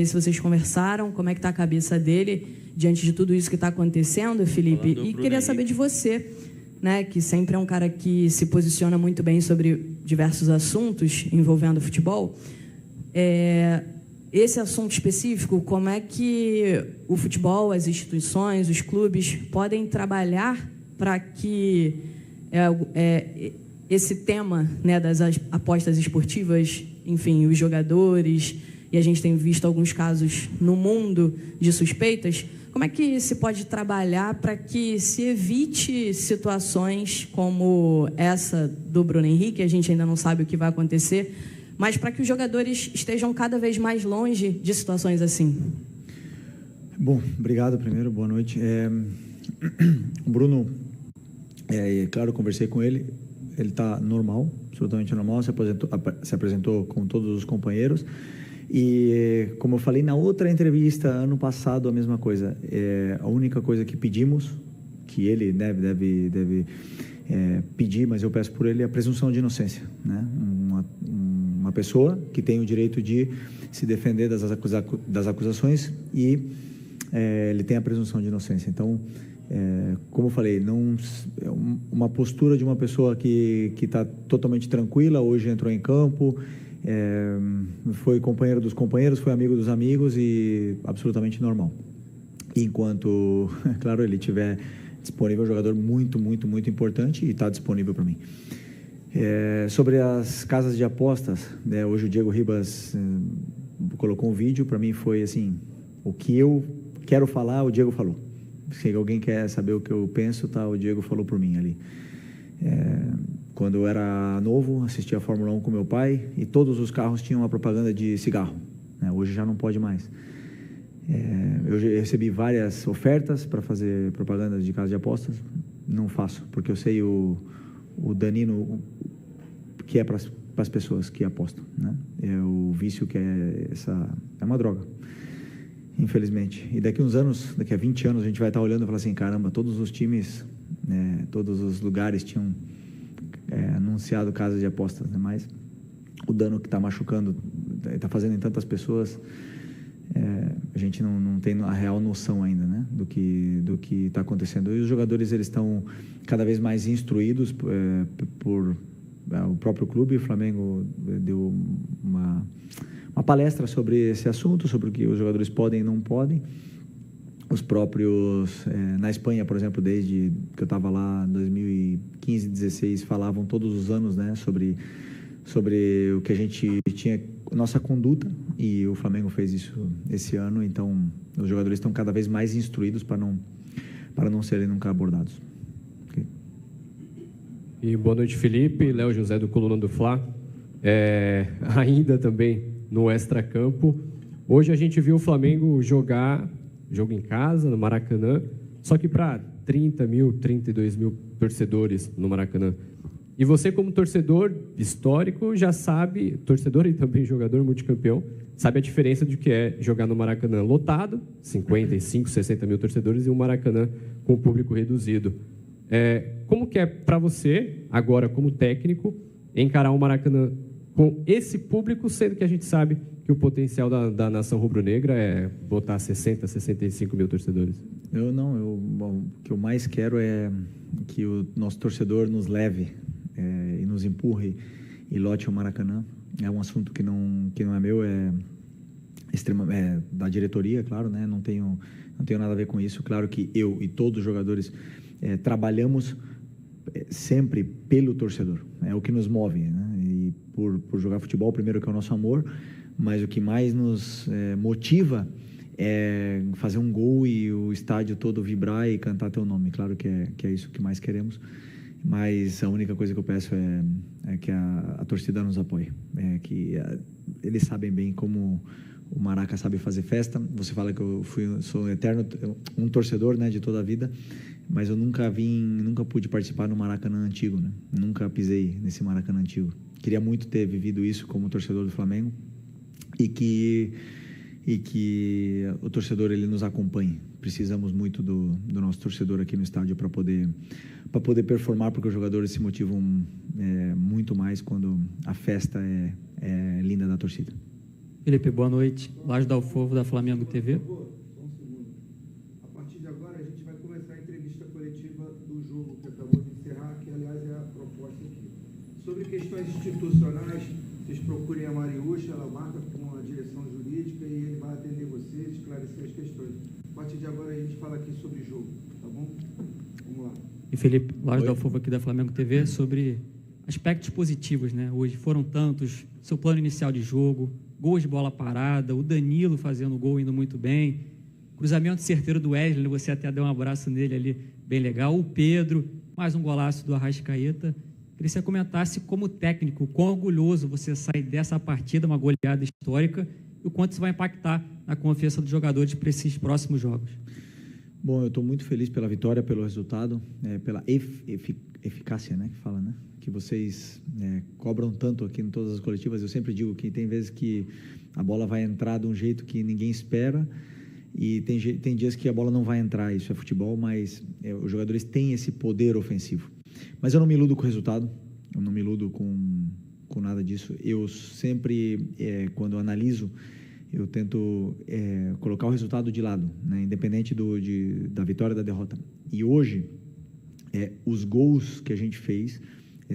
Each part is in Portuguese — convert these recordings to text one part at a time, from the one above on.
se vocês conversaram, como é que está a cabeça dele diante de tudo isso que está acontecendo, Felipe. E queria saber de você, né, que sempre é um cara que se posiciona muito bem sobre diversos assuntos envolvendo futebol. Esse assunto específico, como é que o futebol, as instituições, os clubes podem trabalhar para que esse tema, né, das apostas esportivas, enfim, os jogadores, e a gente tem visto alguns casos no mundo de suspeitas, como é que se pode trabalhar para que se evite situações como essa do Bruno Henrique? A gente ainda não sabe o que vai acontecer, mas para que os jogadores estejam cada vez mais longe de situações assim. Bom, obrigado primeiro, boa noite. O Bruno, claro, conversei com ele, ele está normal, absolutamente normal, se apresentou com todos os companheiros. E, como eu falei na outra entrevista, ano passado, a mesma coisa. A única coisa que pedimos, que ele deve pedir, mas eu peço por ele, é a presunção de inocência, né? Uma pessoa que tem o direito de se defender das acusações e ele tem a presunção de inocência. Então, como eu falei, uma postura de uma pessoa que está totalmente tranquila, hoje entrou em campo, foi companheiro dos companheiros, foi amigo dos amigos e absolutamente normal. Enquanto, claro, ele estiver disponível, é um jogador muito, muito, muito importante e está disponível para mim. Sobre as casas de apostas, hoje o Diego Ribas colocou um vídeo, para mim foi assim, o que eu quero falar, o Diego falou. Se alguém quer saber o que eu penso, tá, o Diego falou por mim ali. Quando eu era novo, assistia a Fórmula 1 com meu pai e todos os carros tinham uma propaganda de cigarro, né? Hoje já não pode mais. Eu recebi várias ofertas para fazer propaganda de casa de apostas, não faço, porque eu sei o danino que é para as pessoas que apostam, né? O vício que é uma droga, infelizmente. E daqui a 20 anos, a gente vai estar olhando e falar assim, caramba, todos os times, todos os lugares tinham anunciado casas de apostas, né? Mas o dano que está machucando, está fazendo em tantas pessoas, a gente não tem a real noção ainda, né, do que está acontecendo. E os jogadores, eles estão cada vez mais instruídos por o próprio clube. O Flamengo deu uma palestra sobre esse assunto, sobre o que os jogadores podem e não podem. Os próprios, na Espanha, por exemplo, desde que eu estava lá em 2015, 2016, falavam todos os anos, né, sobre o que a gente tinha, nossa conduta, e o Flamengo fez isso esse ano. Então, os jogadores estão cada vez mais instruídos para não serem nunca abordados. Okay. E boa noite, Felipe. Léo José, do Coluna do Fla. Ainda também no extracampo. Hoje a gente viu o Flamengo jogar jogo em casa, no Maracanã, só que para 30 mil, 32 mil torcedores no Maracanã. E você, como torcedor histórico, já sabe, torcedor e também jogador multicampeão, sabe a diferença de que é jogar no Maracanã lotado, 55, 60 mil torcedores, e um Maracanã com público reduzido. Como que é para você, agora como técnico, encarar um Maracanã com esse público, sendo que a gente sabe que o potencial da nação rubro-negra é botar 60, 65 mil torcedores? O que eu mais quero é que o nosso torcedor nos leve e nos empurre e lote o Maracanã. É um assunto que não é meu, é da diretoria, claro, né? Não tenho nada a ver com isso. Claro que eu e todos os jogadores trabalhamos sempre pelo torcedor, é o que nos move, né? E por jogar futebol, primeiro, que é o nosso amor, mas o que mais nos motiva é fazer um gol e o estádio todo vibrar e cantar teu nome. Claro que é isso que mais queremos, mas a única coisa que eu peço é que a torcida nos apoie, que eles sabem bem como o Maraca sabe fazer festa. Você fala que eu sou um eterno torcedor, né, de toda a vida, mas eu nunca pude participar no Maracanã antigo, né? Nunca pisei nesse Maracanã antigo. Queria muito ter vivido isso como torcedor do Flamengo e que o torcedor, ele nos acompanhe. Precisamos muito do nosso torcedor aqui no estádio para poder performar, porque os jogadores se motivam muito mais quando a festa é linda da torcida. Felipe, boa noite. Laje da Alfovo, da Flamengo TV. Só um segundo. A partir de agora, a gente vai começar a entrevista coletiva do jogo que acabou de encerrar, que, aliás, é a proposta aqui. Sobre questões institucionais, vocês procurem a Mariúcha, ela marca com a direção jurídica e ele vai atender vocês, esclarecer as questões. A partir de agora, a gente fala aqui sobre jogo, tá bom? Vamos lá. E Felipe, Laje da Alfovo aqui da Flamengo TV, sobre aspectos positivos, né? Hoje foram tantos, seu plano inicial de jogo, gols de bola parada, o Danilo fazendo gol indo muito bem, cruzamento certeiro do Wesley, você até deu um abraço nele ali, bem legal, o Pedro, mais um golaço do Arrascaeta. Queria que você comentasse como técnico, quão orgulhoso você sai dessa partida, uma goleada histórica, e o quanto isso vai impactar na confiança dos jogadores para esses próximos jogos. Bom, eu estou muito feliz pela vitória, pelo resultado, pela eficácia, né, que fala, né? Que vocês cobram tanto aqui em todas as coletivas. Eu sempre digo que tem vezes que a bola vai entrar de um jeito que ninguém espera e tem dias que a bola não vai entrar. Isso é futebol, mas os jogadores têm esse poder ofensivo. Mas eu não me iludo com o resultado, eu não me iludo com nada disso. Eu sempre, quando eu analiso, eu tento colocar o resultado de lado, né? Independente da vitória ou da derrota. E hoje, os gols que a gente fez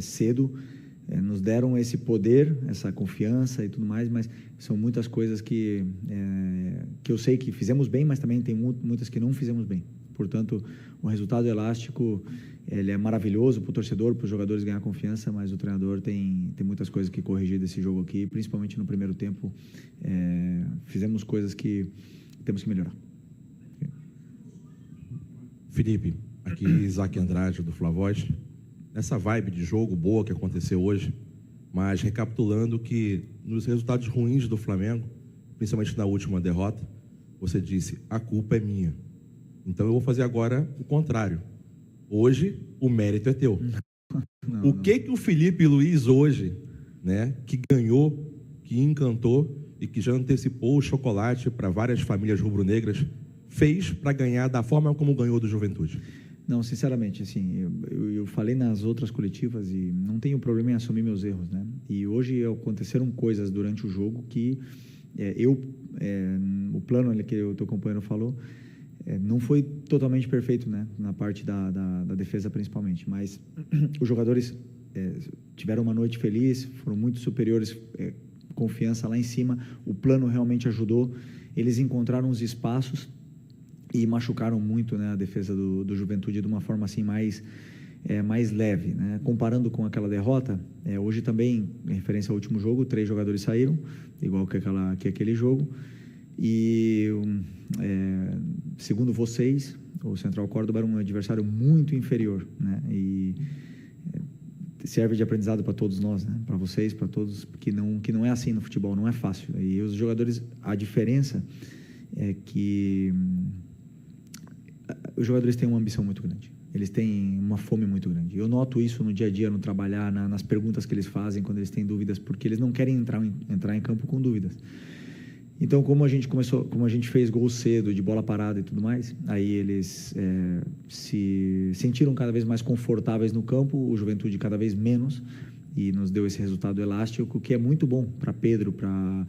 cedo nos deram esse poder, essa confiança e tudo mais, mas são muitas coisas que eu sei que fizemos bem, mas também tem muitas que não fizemos bem. Portanto, o resultado elástico ele é maravilhoso para o torcedor, para os jogadores ganhar confiança, mas o treinador tem muitas coisas que corrigir desse jogo aqui, principalmente no primeiro tempo. Fizemos coisas que temos que melhorar. Felipe, aqui Isaac Andrade, do Flavoz. Nessa vibe de jogo boa que aconteceu hoje, mas recapitulando que nos resultados ruins do Flamengo, principalmente na última derrota, você disse, a culpa é minha. Então eu vou fazer agora o contrário. Hoje, o mérito é teu. O que o Felipe Luiz hoje, né, que ganhou, que encantou e que já antecipou o chocolate para várias famílias rubro-negras, fez para ganhar da forma como ganhou do Juventude? Não, sinceramente, assim, eu falei nas outras coletivas e não tenho problema em assumir meus erros, né? E hoje aconteceram coisas durante o jogo que o plano que o teu companheiro falou, não foi totalmente perfeito, né? Na parte da defesa principalmente, mas os jogadores tiveram uma noite feliz, foram muito superiores, confiança lá em cima, o plano realmente ajudou, eles encontraram os espaços e machucaram muito, né, a defesa do Juventude de uma forma assim mais leve, né? Comparando com aquela derrota, hoje também, em referência ao último jogo, 3 jogadores saíram, igual que aquele jogo, e segundo vocês, o Central Córdoba era um adversário muito inferior, né? E serve de aprendizado para todos nós, né? Para vocês, para todos, que não é assim no futebol, não é fácil. E os jogadores, a diferença é que os jogadores têm uma ambição muito grande, eles têm uma fome muito grande. Eu noto isso no dia a dia, no trabalhar, nas perguntas que eles fazem quando eles têm dúvidas, porque eles não querem entrar em campo com dúvidas. Então, como a gente fez gol cedo, de bola parada e tudo mais, aí eles se sentiram cada vez mais confortáveis no campo, o Juventude cada vez menos, e nos deu esse resultado elástico, que é muito bom para Pedro, para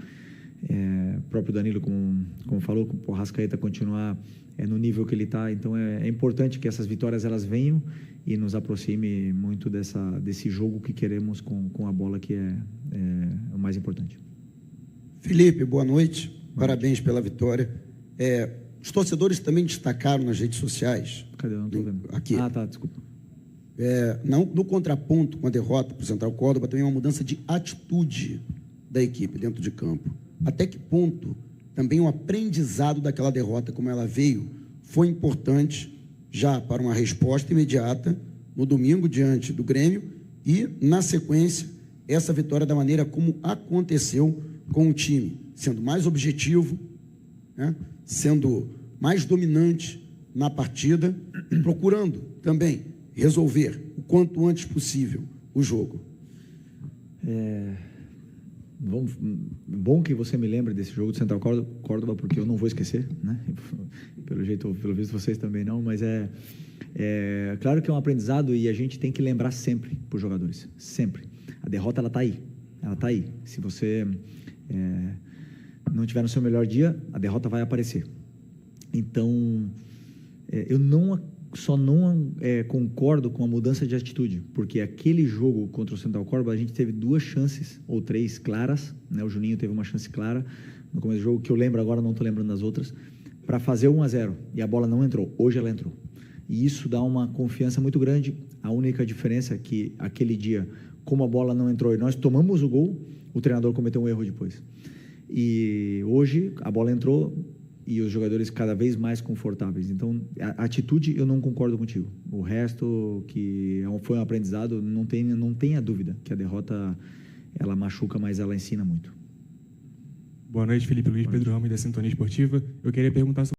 próprio Danilo, como falou, o Arrascaeta continuar no nível que ele está. Então, é importante que essas vitórias elas venham e nos aproxime muito desse jogo que queremos com a bola, que é o mais importante. Felipe, boa noite. Parabéns pela vitória. Os torcedores também destacaram nas redes sociais. Cadê? Eu não estou vendo. Aqui. Ah, tá, desculpa. No contraponto com a derrota para o Central Córdoba, também uma mudança de atitude da equipe dentro de campo. Até que ponto também o aprendizado daquela derrota, como ela veio, foi importante já para uma resposta imediata no domingo diante do Grêmio e, na sequência, essa vitória da maneira como aconteceu com o time, sendo mais objetivo, né, sendo mais dominante na partida e procurando também resolver o quanto antes possível o jogo. Bom que você me lembre desse jogo do Central Córdoba, porque eu não vou esquecer, né? Pelo visto vocês também não, mas claro que é um aprendizado e a gente tem que lembrar sempre para os jogadores, sempre. A derrota ela está aí, se você não tiver no seu melhor dia, a derrota vai aparecer. Então, eu não concordo com a mudança de atitude, porque aquele jogo contra o Central Córdoba, a gente teve 2 chances, ou 3 claras, né? O Juninho teve uma chance clara no começo do jogo, que eu lembro agora, não estou lembrando das outras, para fazer 1-0, e a bola não entrou. Hoje ela entrou. E isso dá uma confiança muito grande. A única diferença é que aquele dia, como a bola não entrou e nós tomamos o gol, o treinador cometeu um erro depois. E hoje a bola entrou e os jogadores cada vez mais confortáveis. Então, a atitude eu não concordo contigo. O resto, que foi um aprendizado, não tenha dúvida que a derrota ela machuca, mas ela ensina muito. Boa noite, Felipe Luiz, Pedro Ramos, da Sintonia Esportiva. Eu queria perguntar sobre